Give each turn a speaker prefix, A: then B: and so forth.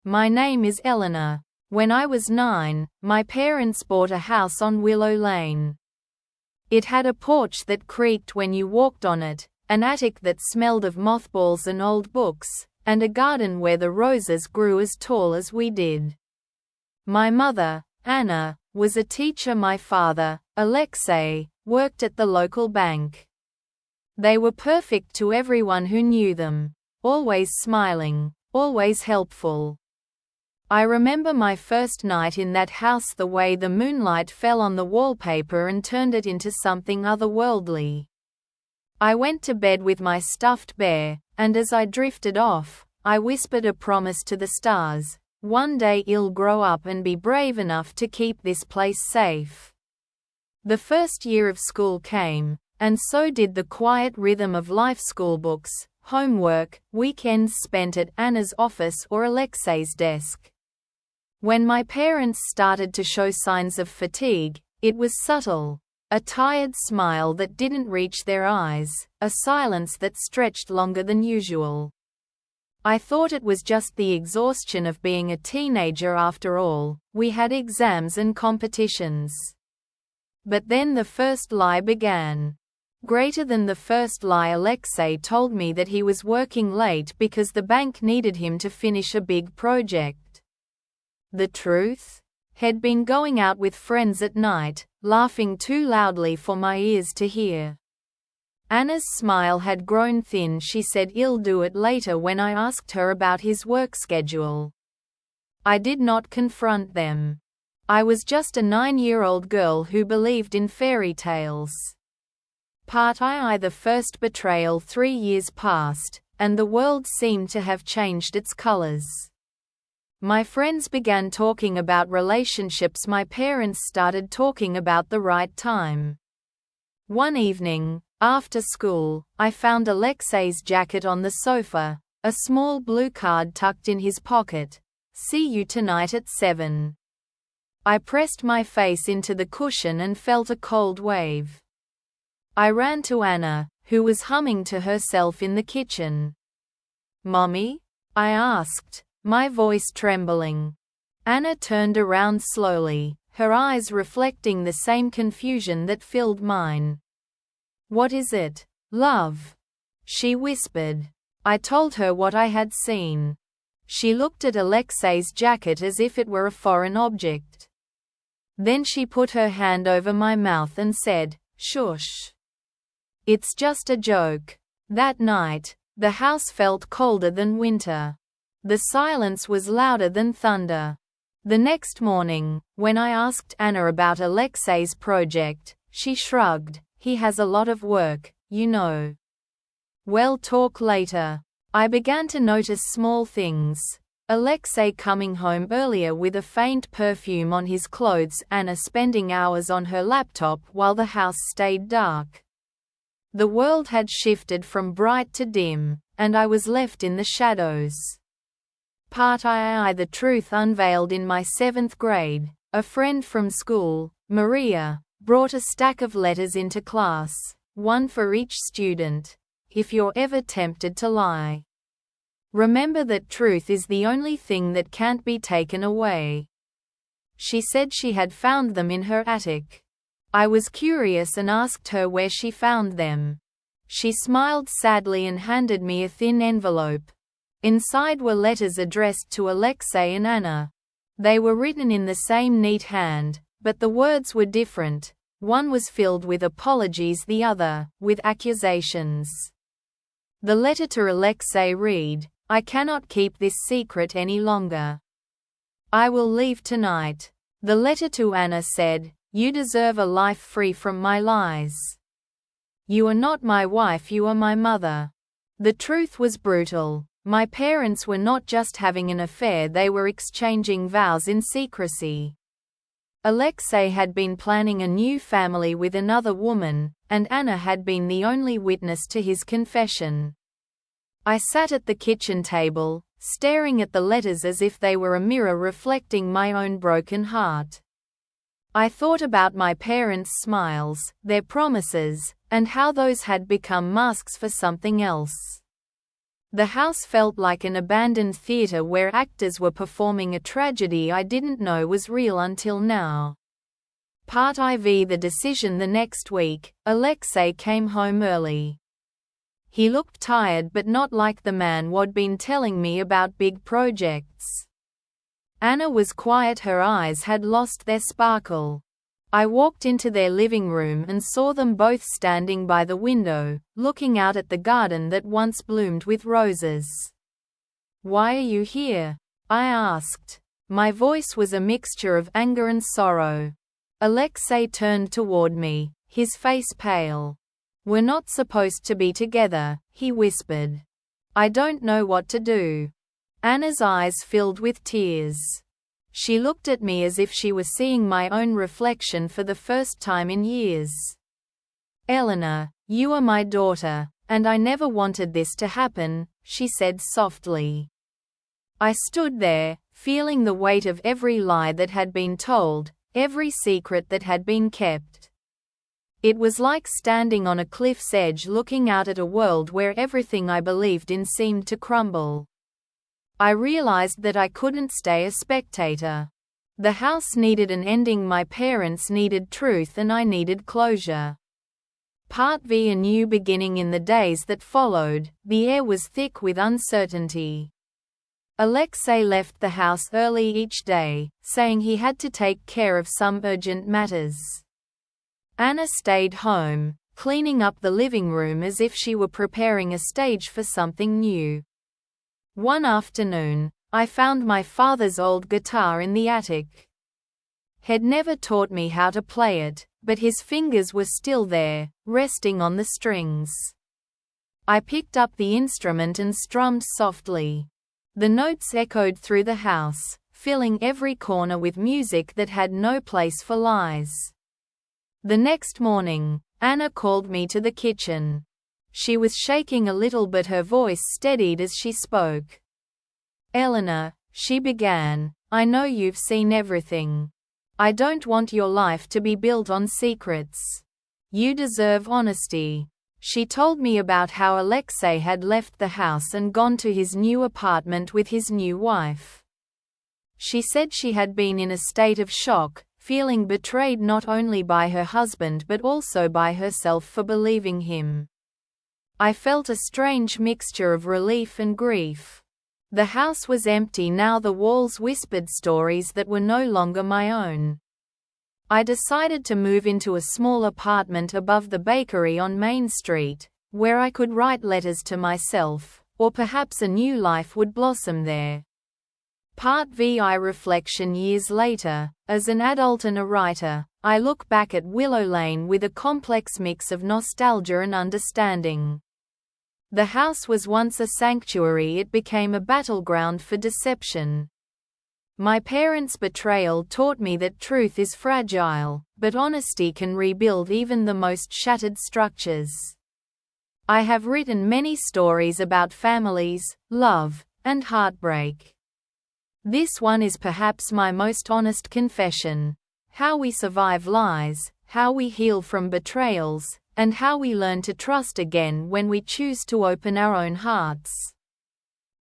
A: My name is Elena. When I was 9, my parents bought a house on Willow Lane. It had a porch that creaked when you walked on it, an attic that smelled of mothballs and old books, and a garden where the roses grew as tall as we did. My mother, Anna, was a teacher. My father, Alexei, worked at the local bank. They were perfect to everyone who knew them. Always smiling, always helpful. I remember my first night in that house, the way the moonlight fell on the wallpaper and turned it into something otherworldly. I went to bed with my stuffed bear, and as I drifted off, I whispered a promise to the stars. One day I'll grow up and be brave enough to keep this place safe. The first year of school came, and so did the quiet rhythm of life: schoolbooks, homework, weekends spent at Anna's office or Alexei's desk. When my parents started to show signs of fatigue, it was subtle. A tired smile that didn't reach their eyes, a silence that stretched longer than usual. I thought it was just the exhaustion of being a teenager. After all, we had exams and competitions. But then the first lie began. Greater than the first lie, Alexei told me that he was working late because the bank needed him to finish a big project. The truth? He'd been going out with friends at night, laughing too loudly for my ears to hear. Anna's smile had grown thin. She said he'll do it later when I asked her about his work schedule. I did not confront them. I was just a 9-year-old girl who believed in fairy tales. Part I. The first betrayal. 3 years passed, and the world seemed to have changed its colors. My friends began talking about relationships. My parents started talking about the right time. One evening, after school, I found Alexei's jacket on the sofa, a small blue card tucked in his pocket. See you tonight at 7. I pressed my face into the cushion and felt a cold wave. I ran to Anna, who was humming to herself in the kitchen. "Mommy?" I asked, my voice trembling. Anna turned around slowly, her eyes reflecting the same confusion that filled mine. "What is it, love?" she whispered. I told her what I had seen. She looked at Alexei's jacket as if it were a foreign object. Then she put her hand over my mouth and said, "Shush. It's just a joke." That night, the house felt colder than winter. The silence was louder than thunder. The next morning, when I asked Anna about Alexei's project, she shrugged. "He has a lot of work, you know. We'll talk later." I began to notice small things. Alexei coming home earlier with a faint perfume on his clothes, Anna spending hours on her laptop while the house stayed dark. The world had shifted from bright to dim, and I was left in the shadows. Part I. The truth unveiled. In my 7th grade, a friend from school, Maria, brought a stack of letters into class, one for each student. If you're ever tempted to lie, remember that truth is the only thing that can't be taken away. She said she had found them in her attic. I was curious and asked her where she found them. She smiled sadly and handed me a thin envelope. Inside were letters addressed to Alexei and Anna. They were written in the same neat hand, but the words were different. One was filled with apologies, the other, with accusations. The letter to Alexei read, "I cannot keep this secret any longer. I will leave tonight." The letter to Anna said, "You deserve a life free from my lies. You are not my wife, you are my mother." The truth was brutal. My parents were not just having an affair, they were exchanging vows in secrecy. Alexei had been planning a new family with another woman, and Anna had been the only witness to his confession. I sat at the kitchen table, staring at the letters as if they were a mirror reflecting my own broken heart. I thought about my parents' smiles, their promises, and how those had become masks for something else. The house felt like an abandoned theater where actors were performing a tragedy I didn't know was real until now. Part IV. The decision. The next week, Alexei came home early. He looked tired but not like the man who'd been telling me about big projects. Anna was quiet, her eyes had lost their sparkle. I walked into their living room and saw them both standing by the window, looking out at the garden that once bloomed with roses. "Why are you here?" I asked. My voice was a mixture of anger and sorrow. Alexei turned toward me, his face pale. "We're not supposed to be together," he whispered. "I don't know what to do." Anna's eyes filled with tears. She looked at me as if she was seeing my own reflection for the first time in years. "Elena, you are my daughter, and I never wanted this to happen," she said softly. I stood there, feeling the weight of every lie that had been told, every secret that had been kept. It was like standing on a cliff's edge looking out at a world where everything I believed in seemed to crumble. I realized that I couldn't stay a spectator. The house needed an ending, my parents needed truth, and I needed closure. Part V. A new beginning. In the days that followed, the air was thick with uncertainty. Alexei left the house early each day, saying he had to take care of some urgent matters. Anna stayed home, cleaning up the living room as if she were preparing a stage for something new. One afternoon, I found my father's old guitar in the attic. He'd never taught me how to play it, but his fingers were still there, resting on the strings. I picked up the instrument and strummed softly. The notes echoed through the house, filling every corner with music that had no place for lies. The next morning, Anna called me to the kitchen. She was shaking a little but her voice steadied as she spoke. "Elena," she began, "I know you've seen everything. I don't want your life to be built on secrets. You deserve honesty." She told me about how Alexei had left the house and gone to his new apartment with his new wife. She said she had been in a state of shock, feeling betrayed not only by her husband but also by herself for believing him. I felt a strange mixture of relief and grief. The house was empty now, the walls whispered stories that were no longer my own. I decided to move into a small apartment above the bakery on Main Street, where I could write letters to myself, or perhaps a new life would blossom there. Part VI. Reflection. Years later, as an adult and a writer, I look back at Willow Lane with a complex mix of nostalgia and understanding. The house was once a sanctuary, it became a battleground for deception. My parents' betrayal taught me that truth is fragile, but honesty can rebuild even the most shattered structures. I have written many stories about families, love, and heartbreak. This one is perhaps my most honest confession. How we survive lies, how we heal from betrayals, and how we learn to trust again when we choose to open our own hearts.